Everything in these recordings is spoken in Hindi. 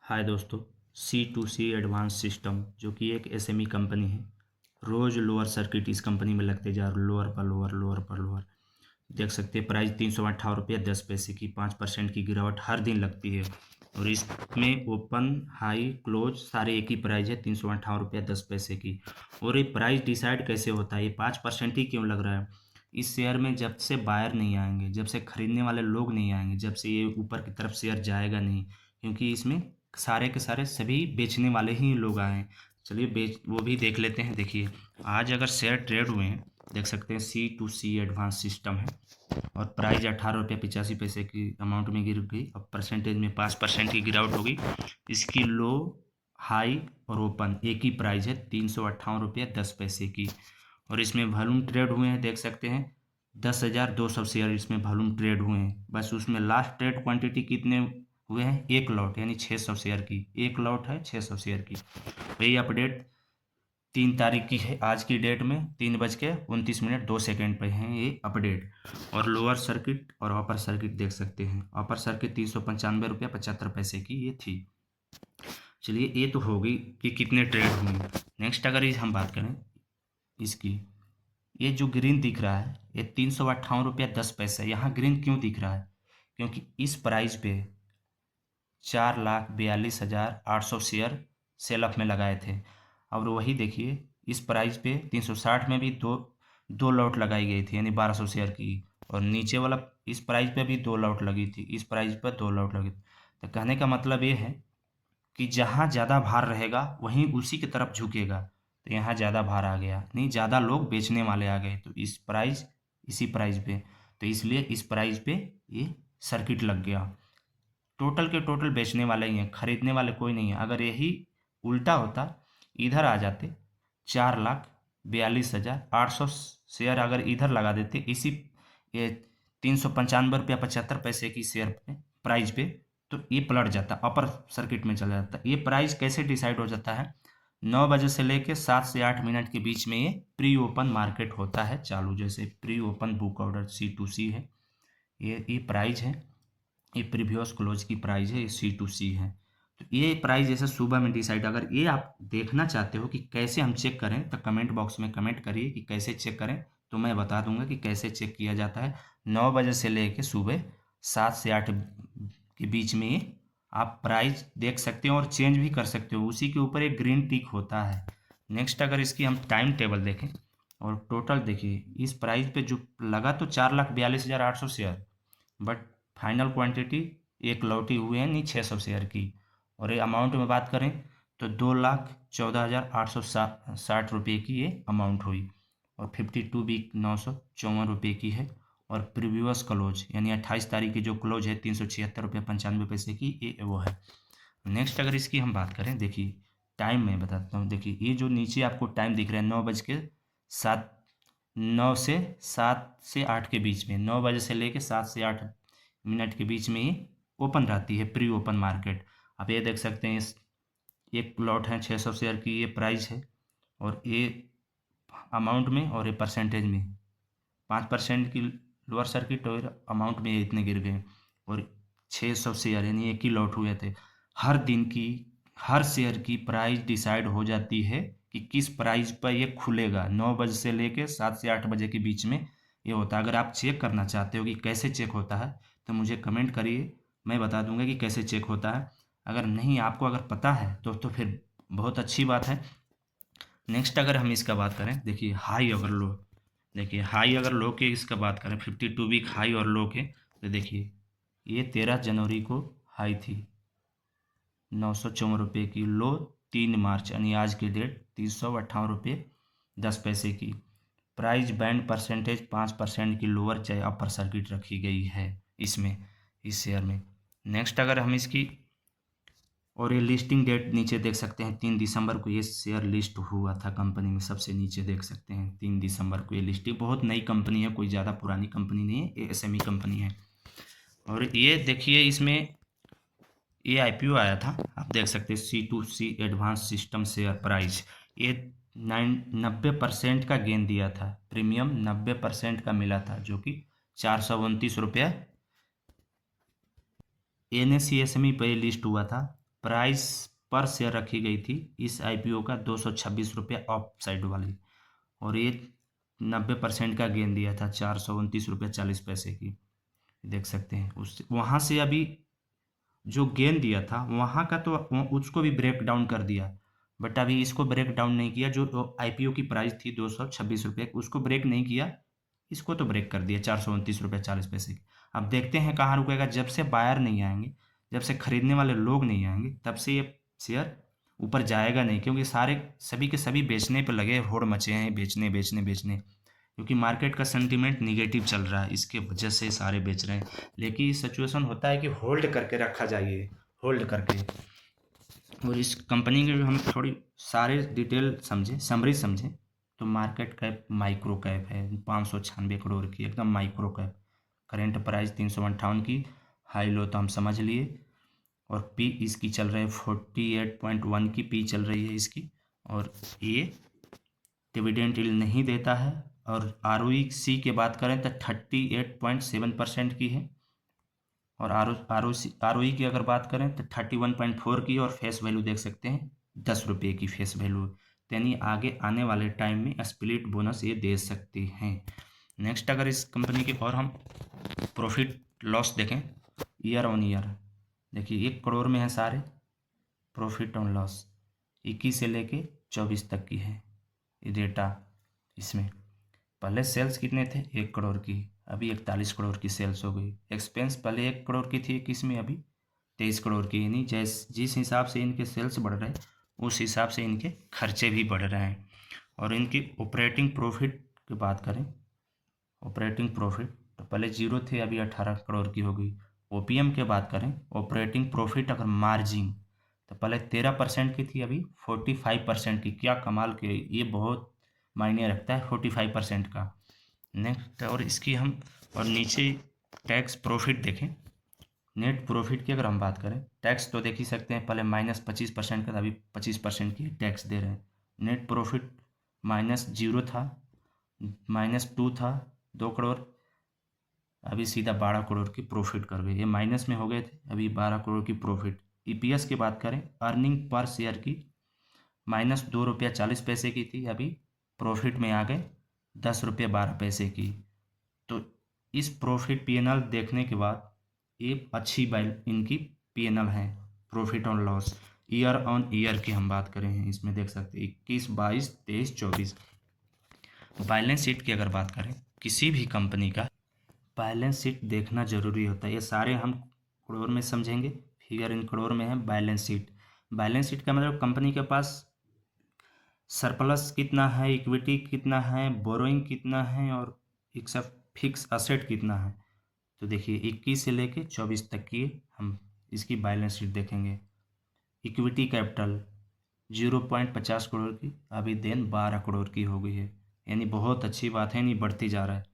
हाय दोस्तों, C2C एडवांस सिस्टम जो कि एक एसएमई कंपनी है। रोज़ लोअर सर्किट इस कंपनी में लगते जा रहे, लोअर पर लोअर, लोअर पर लोअर। देख सकते हैं प्राइस 358 रुपये 10 पैसे की 5% की गिरावट हर दिन लगती है। और इसमें ओपन हाई क्लोज सारे एक ही प्राइस है, 358 रुपये 10 पैसे की। और ये प्राइस डिसाइड कैसे होता है, ये 5% ही क्यों लग रहा है? इस शेयर में जब से बायर नहीं आएंगे, जब से खरीदने वाले लोग नहीं आएंगे, जब से ये ऊपर की तरफ शेयर जाएगा नहीं, क्योंकि इसमें सारे के सारे सभी बेचने वाले ही लोग आए हैं। चलिए बेच वो भी देख लेते हैं। देखिए आज अगर शेयर ट्रेड हुए हैं, देख सकते हैं C2C एडवांस सिस्टम है और प्राइस 18 रुपये 85 पैसे की अमाउंट में गिर गई। अब परसेंटेज में 5% की गिरावट होगी। इसकी लो हाई और ओपन एक ही प्राइस है, 358 रुपये 10 पैसे की। और इसमें वॉल्यूम ट्रेड हुए हैं, देख सकते हैं 10,200 शेयर इसमें वॉल्यूम ट्रेड हुए हैं। बस उसमें लास्ट ट्रेड क्वांटिटी कितने हुए हैं? एक लॉट यानी 600 शेयर की, एक लॉट है 600 शेयर की। वही अपडेट 3 तारीख की है, आज की डेट में 3:29 2 सेकेंड पे है ये अपडेट। और लोअर सर्किट और अपर सर्किट देख सकते हैं। अपर सर्किट 395 रुपये 75 पैसे की ये थी। चलिए ये तो हो गई कि कितने ट्रेड हुए। नेक्स्ट अगर हम बात करें इसकी, ये जो ग्रीन दिख रहा है ये 358 रुपये 10 पैसे। यहाँ ग्रीन क्यों दिख रहा है? क्योंकि इस प्राइस पे 4,42,800 शेयर सेल ऑफ में लगाए थे। और वही देखिए इस प्राइस पे 360 में भी दो लॉट लगाई गई थी, यानी 1200 शेयर की। और नीचे वाला इस प्राइस पे भी 2 लॉट लगी थी, इस प्राइस पर 2 लॉट लगी थी। तो कहने का मतलब ये है कि जहाँ ज़्यादा भार रहेगा वहीं उसी की तरफ झुकेगा। तो यहाँ ज़्यादा भार आ गया, नहीं ज़्यादा लोग बेचने वाले आ गए, तो इस प्राइस इसी प्राइस पे, तो इसलिए इस प्राइस पे ये सर्किट लग गया। टोटल के टोटल बेचने वाले ही हैं, खरीदने वाले कोई नहीं है। अगर यही उल्टा होता, इधर आ जाते 4,42,800 शेयर अगर इधर लगा देते इसी ये 395 रुपया 75 पैसे की शेयर पे प्राइस पे, तो ये पलट जाता, अपर सर्किट में चला जाता। ये प्राइस कैसे डिसाइड हो जाता है? 9 बजे से लेके 7 से 8 मिनट के बीच में ये प्री ओपन मार्केट होता है चालू। जैसे pre open book order C2C है, ये प्राइस है, ये प्रीवियस क्लोज की प्राइस है, ये C2C है। तो ये प्राइस जैसे सुबह में डिसाइड, अगर ये आप देखना चाहते हो कि कैसे हम चेक करें तो कमेंट बॉक्स में कमेंट करिए कि कैसे चेक करें, तो मैं बता दूंगा कि कैसे चेक किया जाता है। 9 बजे से लेके सुबह 7 से 8 के बीच में ये आप प्राइस देख सकते हो और चेंज भी कर सकते हो। उसी के ऊपर एक ग्रीन टिक होता है। नेक्स्ट अगर इसकी हम टाइम टेबल देखें और टोटल देखिए, इस प्राइस पे जो लगा तो 4,42,800 शेयर, बट फाइनल क्वांटिटी एक लौटी हुए हैं नहीं 600 शेयर की। और ये अमाउंट में बात करें तो 2,14,860 रुपये की ये अमाउंट हुई। और 52 वीक 954 रुपये की है। और प्रीवियस क्लोज यानी 28 तारीख की जो क्लोज है 376 रुपये 95 पैसे की, ये वो है। नेक्स्ट अगर इसकी हम बात करें, देखिए टाइम मैं बताता हूँ। देखिए ये जो नीचे आपको टाइम दिख रहा है 9 बज के 7, 9 से 8 के बीच में, 9 बजे से लेके 7 से 8 मिनट के बीच में ये ओपन रहती है प्री ओपन मार्केट। आप ये देख सकते हैं इस एक लॉट है 600 शेयर की, ये प्राइस है। और ये अमाउंट में और ये परसेंटेज में 5% की लोअर सर्किट और अमाउंट में ये इतने गिर गए। और 600 शेयर यानी एक ही लॉट हुए थे। हर दिन की हर शेयर की प्राइस डिसाइड हो जाती है कि किस प्राइस पर ये खुलेगा। 9 बजे से लेके 7 से 8 बजे के बीच में ये होता है। अगर आप चेक करना चाहते हो कि कैसे चेक होता है तो मुझे कमेंट करिए, मैं बता दूंगा कि कैसे चेक होता है। अगर नहीं आपको अगर पता है तो फिर बहुत अच्छी बात है। नेक्स्ट अगर हम इसका बात करें, देखिए हाई अगर लो, देखिए हाई अगर लो के इसका बात करें 52 वीक हाई और लो के, तो देखिए ये 13 जनवरी को हाई थी 954 रुपये की, लो 3 मार्च यानी आज की डेट 358 रुपये 10 पैसे की। प्राइस बैंड परसेंटेज 5% की लोअर चाहे अपर सर्किट रखी गई है इसमें, इस शेयर में। नेक्स्ट अगर हम इसकी और ये लिस्टिंग डेट नीचे देख सकते हैं, 3 दिसंबर को ये शेयर लिस्ट हुआ था कंपनी में। सबसे नीचे देख सकते हैं 3 दिसंबर को ये लिस्टिंग। बहुत नई कंपनी है, कोई ज़्यादा पुरानी कंपनी नहीं है, ये एसएमई कंपनी है। और ये देखिए इसमें ये आईपीओ आया था, आप देख सकते हैं C2C advance system share price. ये 90% का गेन दिया था, प्रीमियम 90% का मिला था, जो कि 429 रुपये NSE SME पर लिस्ट हुआ था प्राइस पर शेयर रखी गई थी इस आईपीओ का 226 रुपये ऑफ साइड वाली, और ये 90% का गेन दिया था 429 रुपये 40 पैसे की, देख सकते हैं। उस वहाँ से अभी जो गेन दिया था वहाँ का तो उसको भी ब्रेक डाउन कर दिया, बट अभी इसको ब्रेक डाउन नहीं किया। जो आईपीओ की प्राइस थी 226 रुपये, उसको ब्रेक नहीं किया, इसको तो ब्रेक कर दिया 429 रुपये 40 पैसे की। अब देखते हैं कहाँ रुकेगा। जब से बायर नहीं आएंगे, जब से खरीदने वाले लोग नहीं आएंगे, तब से ये शेयर ऊपर जाएगा नहीं, क्योंकि सारे सभी के सभी बेचने पर लगे, होड़ मचे हैं, बेचने बेचने बेचने, क्योंकि मार्केट का सेंटीमेंट निगेटिव चल रहा है, इसके वजह से सारे बेच रहे हैं। लेकिन सिचुएशन होता है कि होल्ड करके रखा जाइए, होल्ड करके। और इस कंपनी के हम थोड़ी सारे डिटेल समझें, समरी समझें, तो मार्केट कैप माइक्रो कैप है, 596 करोड़ की, एकदम माइक्रो कैप। करेंट प्राइस 358 की, हाई लो तो हम समझ लिए। और पी इसकी चल रही है 48.1 की पी चल रही है इसकी। और ये डिविडेंड यील्ड नहीं देता है। और आरओई की बात करें तो 38.7% की है। और आरओई की अगर बात करें तो 31.4 की, और फेस वैल्यू देख सकते हैं 10 रुपये की फेस वैल्यू, यानी आगे आने वाले टाइम में स्प्लिट बोनस ये दे सकती हैं। नेक्स्ट अगर इस कंपनी के और हम प्रॉफिट लॉस देखें ईयर ऑन ईयर, देखिए 1 करोड़ में है सारे प्रॉफिट ऑन लॉस, 21 से लेके 24 तक की है ये डेटा। इसमें पहले सेल्स कितने थे 1 करोड़ की, अभी 41 करोड़ की सेल्स हो गई। एक्सपेंस पहले 1 करोड़ की थी 21 में, अभी 23 करोड़ की। यानी जिस हिसाब से इनके सेल्स बढ़ रहे हैं उस हिसाब से इनके खर्चे भी बढ़ रहे हैं। और इनकी ऑपरेटिंग प्रॉफिट की बात करें, ऑपरेटिंग प्रॉफिट तो पहले 0 थे, अभी 18 करोड़ की हो गई। ओपीएम की बात करें, ऑपरेटिंग प्रॉफिट अगर मार्जिन, तो पहले 13% की थी, अभी 45% की। क्या कमाल के, ये बहुत मायने रखता है 45% का। नेक्स्ट और इसकी हम और नीचे टैक्स प्रॉफिट देखें, नेट प्रॉफिट की अगर हम बात करें, टैक्स तो देख ही सकते हैं, पहले -25% का था, अभी 25% की टैक्स दे रहे हैं। नेट प्रॉफिट -0 था, -2 था, 2 करोड़, अभी सीधा 12 करोड़ की प्रॉफिट कर गए। ये माइनस में हो गए थे, अभी 12 करोड़ की प्रॉफिट। ईपीएस की बात करें, अर्निंग पर शेयर की -2 रुपया 40 पैसे की थी, अभी प्रॉफिट में आ गए 10 रुपये 12 पैसे की। तो इस प्रॉफिट पीएनएल देखने के बाद ये अच्छी इनकी पीएनएल है। Profit on loss year on year की हम बात करें हैं, इसमें देख सकते हैं 21, 22, 23, 24। बैलेंस शीट की अगर बात करें, किसी भी कंपनी का बैलेंस शीट देखना जरूरी होता है। ये सारे हम करोड़ में समझेंगे, फिगर इन करोड़ में है। बैलेंस शीट, बैलेंस शीट का मतलब कंपनी के पास सरप्लस कितना है, इक्विटी कितना है, बोरोइंग कितना है, और एक सब फिक्स असेट कितना है। तो देखिए 21 से लेके 24 तक की हम इसकी बैलेंस शीट देखेंगे। इक्विटी कैपिटल 0.50 करोड़ की, अभी देन 12 करोड़ की हो गई है, यानी बहुत अच्छी बात है, नहीं बढ़ती जा रहा है।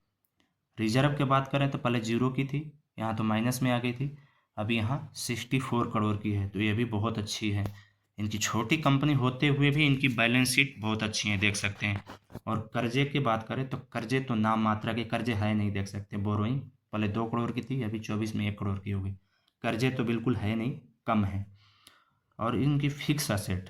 रिजर्व की बात करें तो पहले 0 की थी, यहाँ तो माइनस में आ गई थी, अभी यहाँ 64 करोड़ की है, तो ये भी बहुत अच्छी है। इनकी छोटी कंपनी होते हुए भी इनकी बैलेंस शीट बहुत अच्छी है, देख सकते हैं। और कर्जे की बात करें तो कर्जे तो नाम मात्रा के कर्जे है नहीं, देख सकते हैं। बोरोइंग पहले 2 करोड़ की थी, अभी 24 में 1 करोड़ की हो गई। कर्जे तो बिल्कुल है नहीं, कम है। और इनकी फिक्स असेट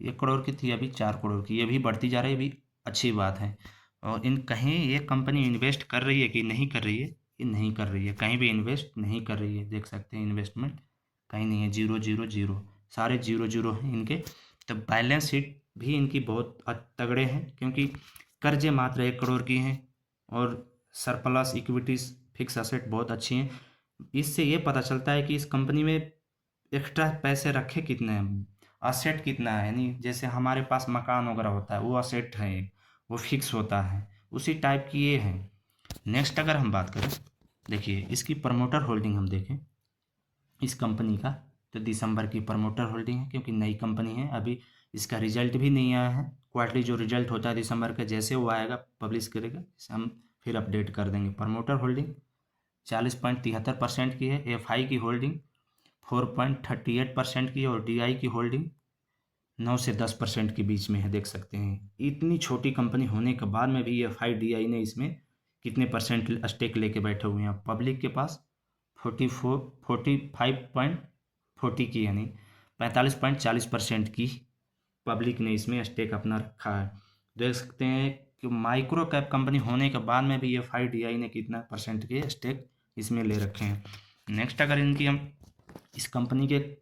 1 करोड़ की थी, अभी 4 करोड़ की, ये भी बढ़ती जा रही है, भी अच्छी बात है। और इन कहीं ये कंपनी इन्वेस्ट कर रही है कि नहीं कर रही है, ये नहीं कर रही है, कहीं भी इन्वेस्ट नहीं कर रही है, देख सकते हैं। इन्वेस्टमेंट कहीं नहीं है, 0 0 0, सारे 0 0 हैं इनके। तो बैलेंस शीट भी इनकी बहुत तगड़े हैं, क्योंकि कर्जे मात्र 1 करोड़ की हैं, और सरप्लस इक्विटीज फिक्स असेट बहुत अच्छी हैं। इससे ये पता चलता है कि इस कंपनी में एक्स्ट्रा पैसे रखे कितने हैं, असेट कितना है। यानी जैसे हमारे पास मकान वगैरह होता है, वो असेट है, वो फिक्स होता है, उसी टाइप की ये है। नेक्स्ट अगर हम बात करें, देखिए इसकी प्रमोटर होल्डिंग हम देखें इस कंपनी का, तो दिसंबर की प्रमोटर होल्डिंग है, क्योंकि नई कंपनी है, अभी इसका रिजल्ट भी नहीं आया है। क्वार्टरली जो रिजल्ट होता है दिसंबर का, जैसे वो आएगा पब्लिश करेगा, हम फिर अपडेट कर देंगे। प्रमोटर होल्डिंग 40.73% की है। एफआई की होल्डिंग 4.38% की, और डीआई की होल्डिंग 9 से 10% के बीच में है, देख सकते हैं। इतनी छोटी कंपनी होने के बाद में भी एफआई डीआई ने इसमें कितने परसेंट स्टेक लेके बैठे हुए हैं। पब्लिक के पास 45.40 की, यानी 45.40% की पब्लिक ने इसमें स्टेक अपना रखा है। देख सकते हैं कि माइक्रो कैप कंपनी होने के बाद में भी FIDI ने कितना परसेंट के स्टेक इसमें ले रखे हैं। नेक्स्ट अगर इनकी हम इस कंपनी के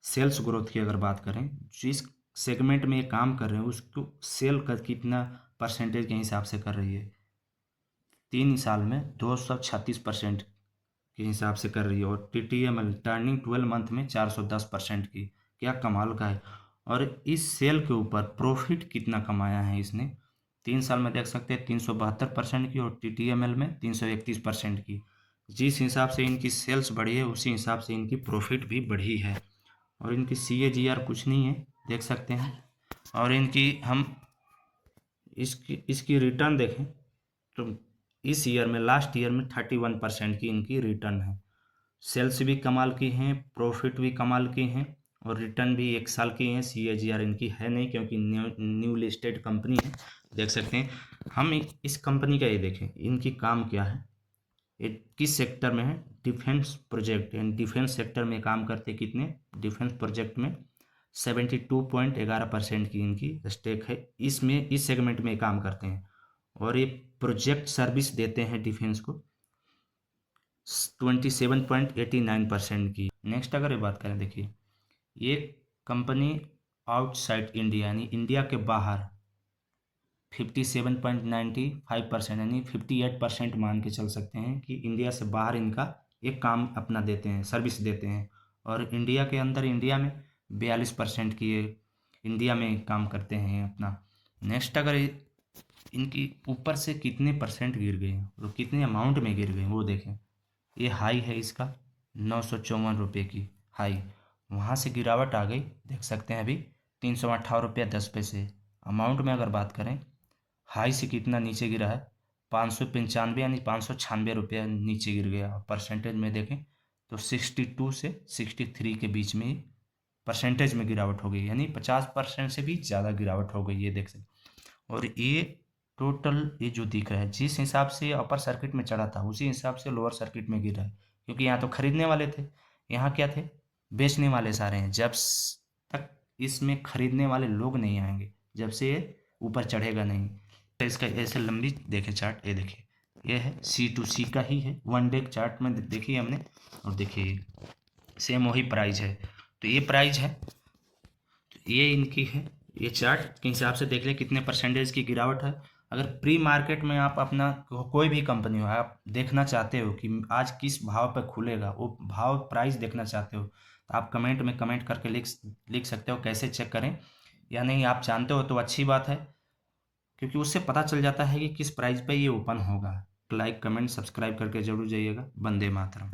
सेल्स ग्रोथ की अगर बात करें, जिस सेगमेंट में ये काम कर रहे हैं उसको सेल का कितना परसेंटेज के हिसाब से कर रही है, 3 साल में 236% के हिसाब से कर रही है। और TTML टर्निंग 12 मंथ में 410% की, क्या कमाल का है। और इस सेल के ऊपर प्रॉफिट कितना कमाया है इसने 3 साल में, देख सकते हैं 372% की, और TTML में 331% की। जिस हिसाब से इनकी सेल्स बढ़ी है उसी हिसाब से इनकी प्रॉफिट भी बढ़ी है। और इनकी CAGR कुछ नहीं है, देख सकते हैं। और इनकी हम इसकी रिटर्न देखें तो इस ईयर में, लास्ट ईयर में 31% की इनकी रिटर्न है। सेल्स भी कमाल की हैं, प्रॉफिट भी कमाल की हैं, और रिटर्न भी 1 साल की हैं। CAGR इनकी है नहीं क्योंकि न्यू लिस्टेड कंपनी है, देख सकते हैं। हम इस कंपनी का ये देखें, इनकी काम क्या है, ये किस सेक्टर में है, डिफेंस प्रोजेक्ट, यानी डिफेंस सेक्टर में काम करते कितने, डिफेंस प्रोजेक्ट में 72.11% की इनकी स्टेक है। इसमें इस सेगमेंट में काम करते हैं, और ये प्रोजेक्ट सर्विस देते हैं डिफेंस को 27.89% की। नेक्स्ट अगर ये बात करें, देखिए ये कंपनी आउटसाइड इंडिया यानी इंडिया के बाहर 57.95% यानी 58% मान के चल सकते हैं कि इंडिया से बाहर इनका एक काम अपना देते हैं, सर्विस देते हैं। और इंडिया के अंदर, इंडिया में 42% की ये इंडिया में काम करते हैं अपना। नेक्स्ट अगर इनकी ऊपर से कितने परसेंट गिर गए और कितने अमाउंट में गिर गए वो देखें। ये हाई है इसका 954 की हाई, वहाँ से गिरावट आ गई, देख सकते हैं अभी 358 रुपया 10 पैसे। अमाउंट में अगर बात करें, हाई से कितना नीचे गिरा है, 595 यानी 596 रुपया नीचे गिर गया। परसेंटेज में देखें तो 62 से 63 के बीच में परसेंटेज में गिरावट हो गई, यानी 50% से भी ज़्यादा गिरावट हो गई, ये देख सकते। और ये टोटल ये जो दिख रहा है, जिस हिसाब से अपर सर्किट में चढ़ा था उसी हिसाब से लोअर सर्किट में गिरा है, क्योंकि यहाँ तो खरीदने वाले थे, यहाँ क्या थे, बेचने वाले सारे हैं। जब तक इसमें खरीदने वाले लोग नहीं आएंगे, जब से ये ऊपर चढ़ेगा नहीं। तो इसका ऐसे लंबी देखें चार्ट, ये देखिए ये है C2C का ही है, 1 डे चार्ट में देखिए हमने, और देखिए सेम वही प्राइस है। तो ये प्राइस है, तो ये इनकी है, ये चार्ट के हिसाब से देख लें कितने परसेंटेज की गिरावट है। अगर प्री मार्केट में आप अपना कोई भी कंपनी हो, आप देखना चाहते हो कि आज किस भाव पर खुलेगा, वो भाव प्राइस देखना चाहते हो, तो आप कमेंट में कमेंट करके लिख सकते हो। कैसे चेक करें या नहीं आप जानते हो तो अच्छी बात है, क्योंकि उससे पता चल जाता है कि किस प्राइस पे ये ओपन होगा। लाइक कमेंट सब्सक्राइब करके जरूर जाइएगा। वंदे मातरम।